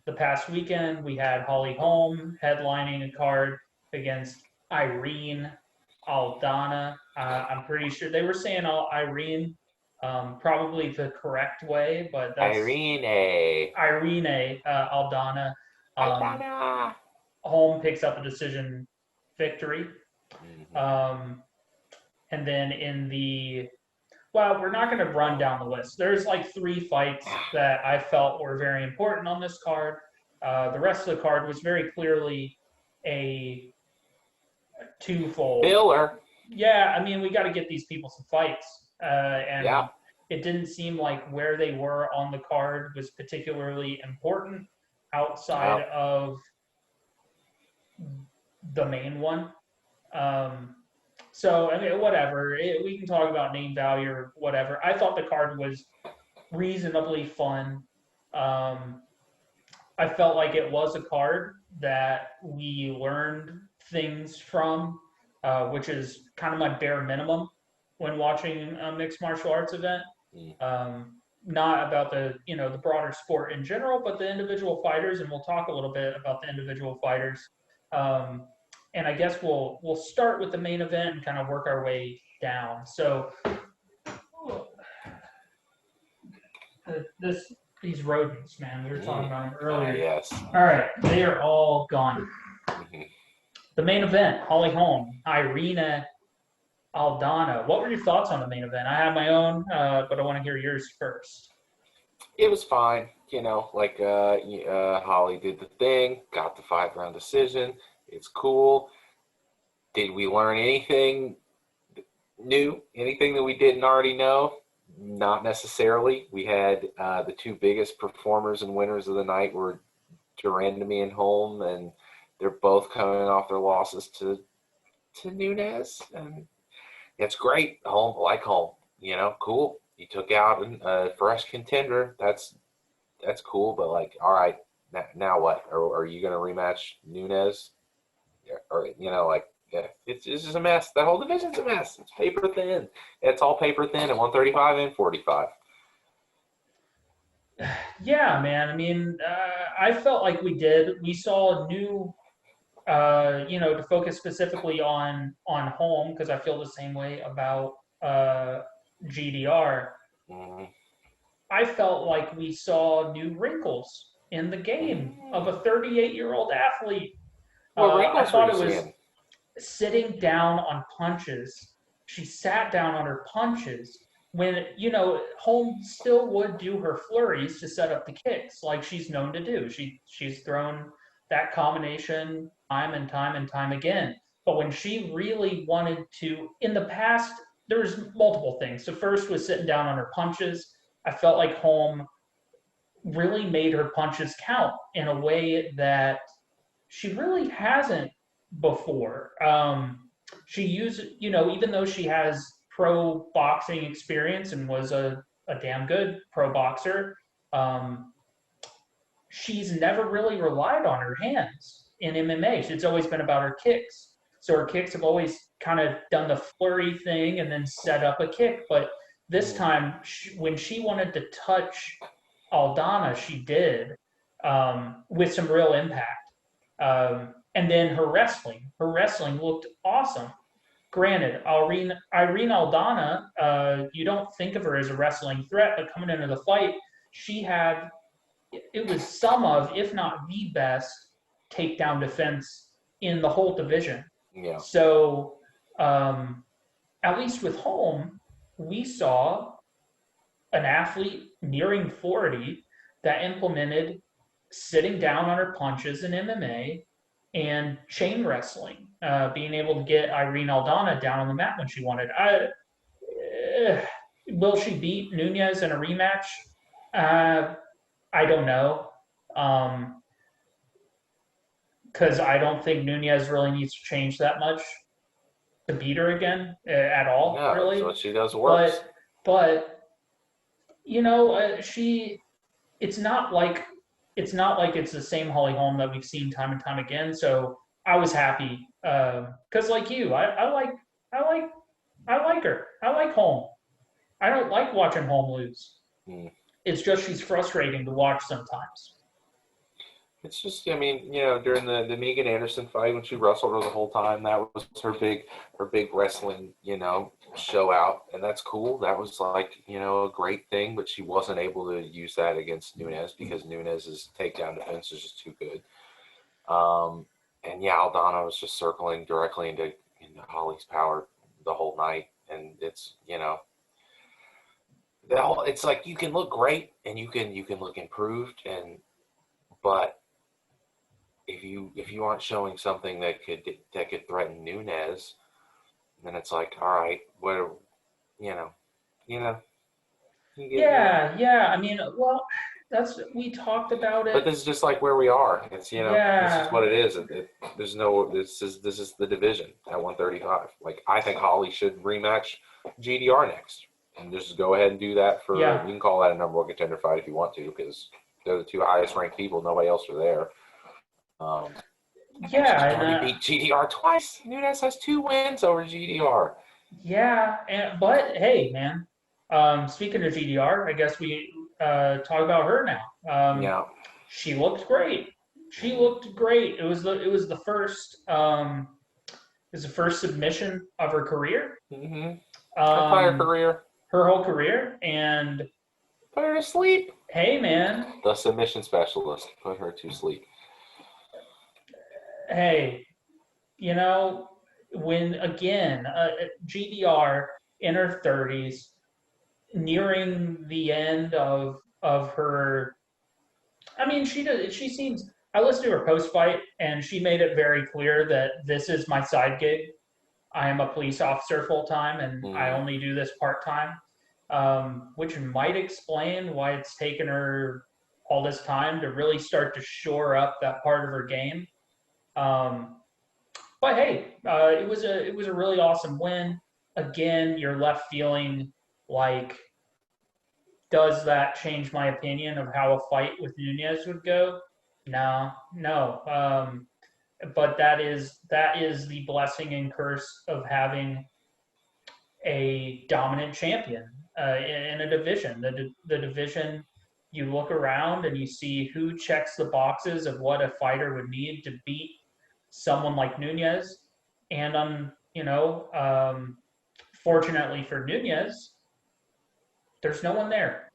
the past weekend, we had Holly Holm headlining a card against Irene Aldana. I'm pretty sure they were saying Irene, probably the correct way, but that's Irene. Irene Aldana. Um, Aldana. Holm picks up a decision victory. Mm-hmm. Um, and then well, we're not going to run down the list. There's like 3 fights that I felt were very important on this card. The rest of the card was very clearly a twofold. Filler. Yeah, I mean, we got to get these people some fights. Yeah. And it didn't seem like where they were on the card was particularly important outside No. of the main one. Um, so, I mean, whatever. We can talk about name value or whatever. I thought the card was reasonably fun. Um, I felt like it was a card that we learned things from, which is kind of my bare minimum when watching a mixed martial arts event. Mm. Not about the broader sport in general, but the individual fighters, and we'll talk a little bit about the individual fighters. Um, and I guess we'll start with the main event and kind of work our way down. So these rodents, man, we were talking about them earlier. Yes. All right, they are all gone. Mm-hmm. The main event: Holly Holm, Irene Aldana. What were your thoughts on the main event? I have my own, but I want to hear yours first. It was fine. Holly did the thing, got the 5-round decision. It's cool. Did we learn anything new? Anything that we didn't already know? Not necessarily. We had the 2 biggest performers and winners of the night were Durandamy and Holm, and they're both coming off their losses to Nunes, and it's great. Holm, cool. You took out a fresh contender. That's cool. But all right, now what? Are you going to rematch Nunes? Or yeah, it's just a mess. That whole division's a mess. It's paper thin. It's all paper thin at 135 and 45. Yeah, man. I mean, I felt like we saw a new, to focus specifically on Holm, because I feel the same way about GDR. Mm-hmm. I felt like we saw new wrinkles in the game of a 38-year-old athlete. What I wrinkles were thought you it was seeing? sitting down on punches. She sat down on her punches when, Holm still would do her flurries to set up the kicks like she's known to do. She's thrown that combination time and time and time again. But when she really wanted to, in the past, there was multiple things. So first was sitting down on her punches. I felt like Holm really made her punches count in a way that she really hasn't before. She used, even though she has pro boxing experience and was a damn good pro boxer, she's never really relied on her hands in MMA. It's always been about her kicks. So her kicks have always kind of done the flurry thing and then set up a kick. But this time, when she wanted to touch Aldana, she did, with some real impact. And then her wrestling looked awesome. Granted, Irene Aldana, you don't think of her as a wrestling threat, but coming into the fight, it was some of, if not the best, takedown defense in the whole division. Yeah. So, at least with Holm, we saw an athlete nearing 40 that implemented sitting down on her punches in MMA and chain wrestling, being able to get Irene Aldana down on the mat when she wanted. Will she beat Nunes in a rematch? I don't know, because I don't think Nunes really needs to change that much to beat her again at all. No, really. what she does works. But it's not like it's the same Holly Holm that we've seen time and time again. So I was happy, because like you, I like her. I like Holm. I don't like watching Holm lose. It's just she's frustrating to watch sometimes. It's just, I mean, during the Megan Anderson fight when she wrestled her the whole time, that was her big wrestling, show out, and that's cool. That was like, a great thing, but she wasn't able to use that against Nunes because Nunes's takedown defense is just too good. And yeah, Aldana was just circling directly into Holly's power the whole night, and it's it's like you can look great and you can look improved, but if you aren't showing something that could threaten Nunes, then it's like, all right, what you know, you know, you get, Yeah. I mean, well, we talked about But it. this is just like where we are. It's this is Yeah. what it is. There's no this is the division at 135. Like I think Holly should rematch GDR next, and just go ahead and do that for. Yeah. You can call that a number one contender fight if you want to, because they're the two highest ranked people. Nobody else are there. Yeah, She's and already beat GDR twice. Nunes has 2 wins over GDR. but hey, man. Speaking of GDR, I guess we talk about her now. Yeah. She looked great. She looked great. It was the first submission of her career. Mm-hmm. Entire career. Her whole career, and Put her to sleep. hey, man. The submission specialist put her to sleep. Hey, when again, GDR in her 30s, nearing the end of her. I mean, she seems. I listened to her post fight, and she made it very clear that this is my side gig. I am a police officer full time, and I only do this part time, which might explain why it's taken her all this time to really start to shore up that part of her game. Um, but hey, it was a really awesome win. Again, you're left feeling like, does that change my opinion of how a fight with Nunez would go? No, no. But that is the blessing and curse of having a dominant champion in a division. The division, you look around and you see who checks the boxes of what a fighter would need to beat someone like Nunez, and fortunately for Nunez, there's no one there.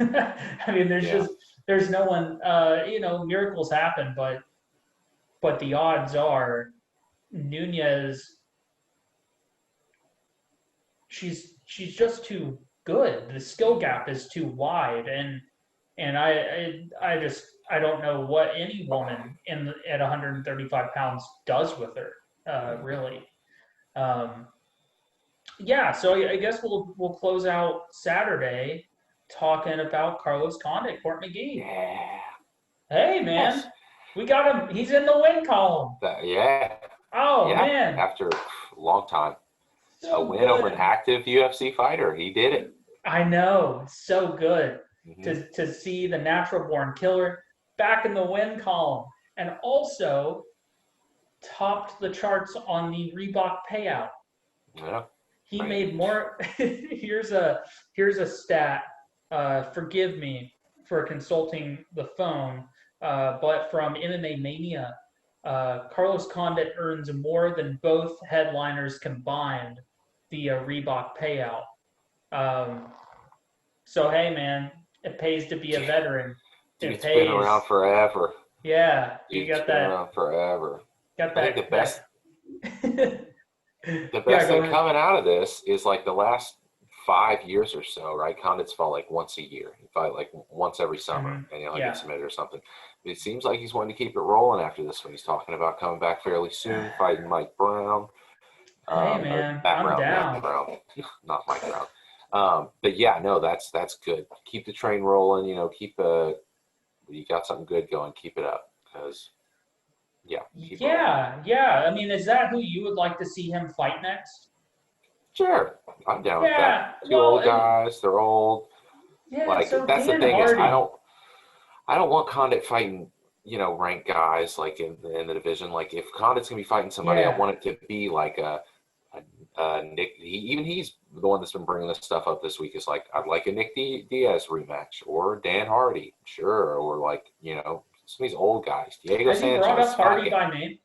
I mean, there's no one. Miracles happen, but the odds are Nunez. She's just too good. The skill gap is too wide, and I don't know what any woman at 135 pounds does with her, really. Um, yeah, so I guess we'll close out Saturday talking about Carlos Condit, Court McGee. Yeah. Hey, man, Yes. we got him. He's in the win column. Yeah. Oh, Yeah. man. After a long time. So A win good. over an active UFC fighter. He did it. I know. So good Mm-hmm. to see the natural born killer back in the win column, and also topped the charts on the Reebok payout. Yeah. He Right. made more. here's a stat. Forgive me for consulting the phone, but from MMA Mania, Carlos Condit earns more than both headliners combined via Reebok payout. So hey, man, it pays to be a veteran. Dude's It been pays. around forever. Yeah, you Dude's got been that. around forever. Got I that. think the best Yeah, thing ahead. coming out of this is like the last 5 years or so, right? Condit's fought like once a year. He fight like once every summer, and he'll get submitted or something. It seems like he's wanting to keep it rolling after this one. He's talking about coming back fairly soon, fighting Mike Brown. Hey, man, Matt I'm Brown, down. Matt Brown, not Mike Brown. But yeah, no, that's good. Keep the train rolling. Keep you got something good going. Keep it up, because keep rolling. Yeah. I mean, is that who you would like to see him fight next? Sure, I'm down with Yeah, that. Two old guys, they're old. yeah. Like So that's the Dan thing is, Hardy. I don't want Condit fighting, ranked guys like in the division. Like if Condit's gonna be fighting somebody, I want it to be like a Nick. He's the one that's been bringing this stuff up this week. Is like, I'd like a Nick Diaz rematch or Dan Hardy, sure, or like some of these old guys. Diego Has he brought Sanchez, up Hardy Scott, by name?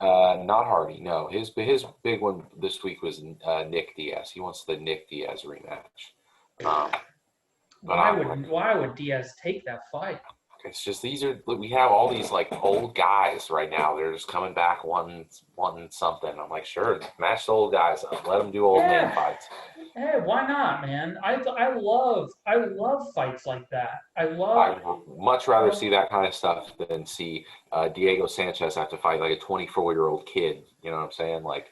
not Hardy. No, his big one this week was Nick Diaz. He wants the Nick Diaz rematch. But Why would Diaz take that fight? it's just we have all these like old guys right now. They're just coming back wanting something. I'm like, sure, match the old guys up. Let them do old man fights. Hey, why not, man? I love fights like that. I'd much rather see that kind of stuff than see Diego Sanchez have to fight like a 24-year-old kid. You know what I'm saying? Like,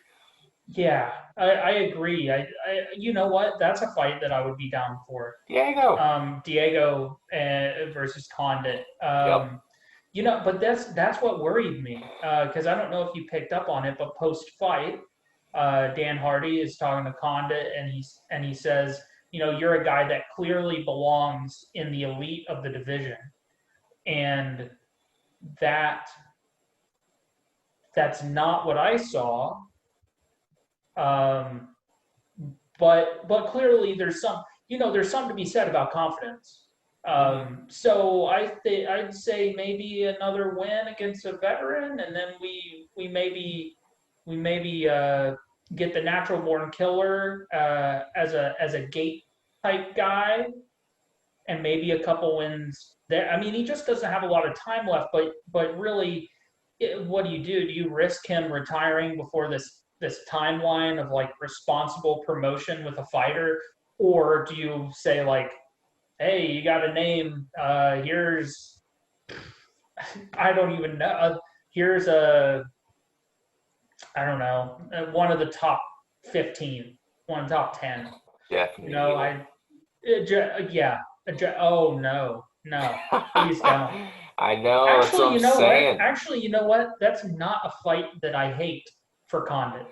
yeah, I agree. You know what? That's a fight that I would be down for. Diego versus Condit. Yep. You know, but that's what worried me because I don't know if you picked up on it, but post fight, Dan Hardy is talking to Condit, and he says, you know, you're a guy that clearly belongs in the elite of the division, and that's not what I saw. But clearly there's something to be said about confidence. So I'd say maybe another win against a veteran, and then we maybe get the natural born killer as a gate type guy, and maybe a couple wins there. I mean, he just doesn't have a lot of time left, but really, what do? Do you risk him retiring before this timeline of like responsible promotion with a fighter, or do you say like, hey, you got a name? Here's I don't even know. Here's I don't know, one of the top 15, one top 10. Definitely. You know, oh no, please don't. I know. Actually, you know saying. what? Actually, you know what? That's not a fight that I hate for Condit.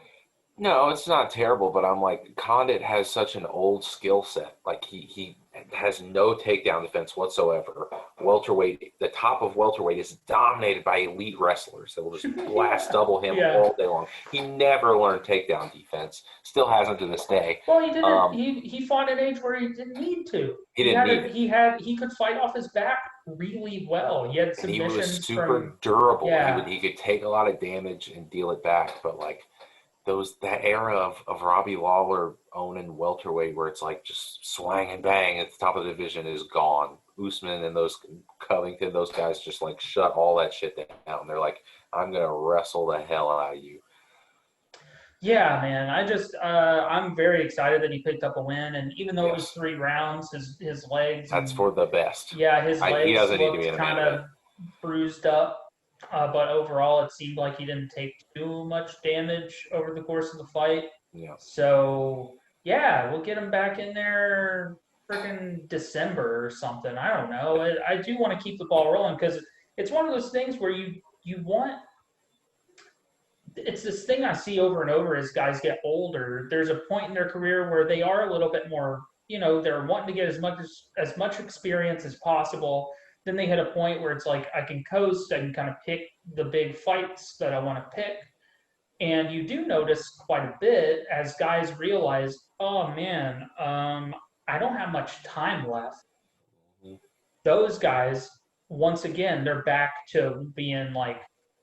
No, it's not terrible, but I'm like, Condit has such an old skill set. Like he has no takedown defense whatsoever. Welterweight, the top of welterweight is dominated by elite wrestlers that will just blast double him all day long. He never learned takedown defense. Still hasn't to this day. Well, he didn't. He fought at an age where he didn't need to. He could fight off his back really well. He had submissions. And he was super durable. Yeah. He could take a lot of damage and deal it back, but like. That era of Robbie Lawler owning welterweight where it's like just swang and bang at the top of the division is gone. Usman and those Covington, those guys just like shut all that shit down. They're like, I'm gonna wrestle the hell out of you. Yeah, man. I'm very excited that he picked up a win, and even though it was 3 rounds, his legs. That's for the best. Yeah, his legs looked kind of bruised up. But overall, it seemed like he didn't take too much damage over the course of the fight. Yeah. So, yeah, we'll get him back in there freaking December or something. I don't know. I do want to keep the ball rolling because it's one of those things where you want – it's this thing I see over and over as guys get older. There's a point in their career where they are a little bit more – they're wanting to get as much experience as possible. Then they hit a point where it's like I can coast, I can kind of pick the big fights that I want to pick. And you do notice quite a bit as guys realize, oh man, I don't have much time left. Mm-hmm. Those guys, once again, they're back to being like,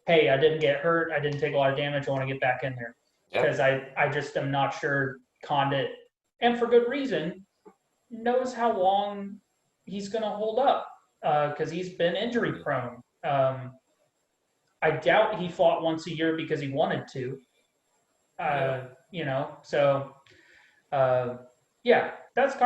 hey, I didn't get hurt, I didn't take a lot of damage, I want to get back in there. Because I just am not sure Condit, and for good reason, knows how long he's going to hold up. Because he's been injury prone. I doubt he fought once a year because he wanted to. So, yeah, that's